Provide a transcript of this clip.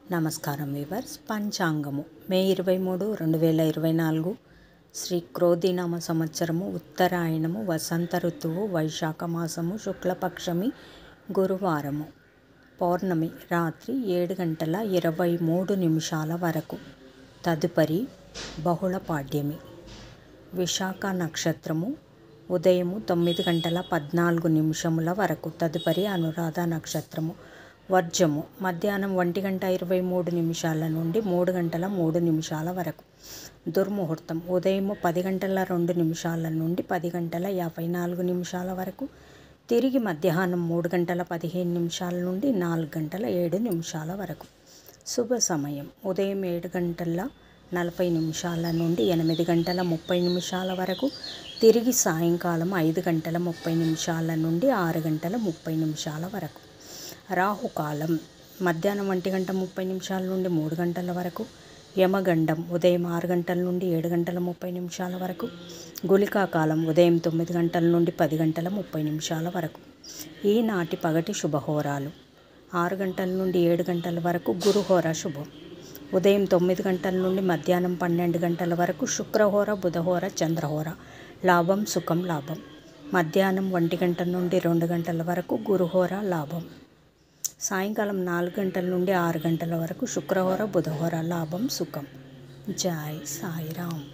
నమస్కారం వీవర్స్. పంచాంగము మే 23, 2024 శ్రీ క్రోధినామ సంవత్సరము, ఉత్తరాయణము, వసంత ఋతువు, వైశాఖ మాసము, శుక్లపక్షమి, గురువారము. పౌర్ణమి రాత్రి 7:23 వరకు. తదుపరి బహుళ పాడ్యమి. విశాఖ నక్షత్రము ఉదయము 9:14 వరకు. తదుపరి అనురాధ నక్షత్రము. వర్జము మధ్యాహ్నం 1:23 నుండి 3:03 వరకు. దుర్ముహూర్తం ఉదయము 10:02 నుండి 10:54 వరకు. తిరిగి మధ్యాహ్నం 3:15 నుండి 4:07 వరకు. శుభ సమయం ఉదయం 7:40 నుండి 8:30 వరకు. తిరిగి సాయంకాలం 5:30 నుండి 6:30 వరకు. రాహుకాలం మధ్యాహ్నం 1:30 నుండి 3 గంటల వరకు. యమగండం ఉదయం 6 గంటల నుండి 7:30 వరకు. గుళికా కాలం ఉదయం 9 గంటల నుండి 10:30 వరకు. ఈనాటి పగటి శుభహోరాలు: 6 గంటల నుండి 7 గంటల వరకు గురుహోర శుభం. ఉదయం 9 గంటల నుండి మధ్యాహ్నం 12 గంటల వరకు శుక్రహోర, బుధహోర, చంద్రహోర. లాభం సుఖం లాభం. మధ్యాహ్నం 1 గంట నుండి 2 గంటల వరకు గురుహోర లాభం. సాయంకాలం 4 గంటల నుండి 6 గంటల వరకు శుక్రహోర, బుధహోర. లాభం సుఖం. జై సాయిరామ్.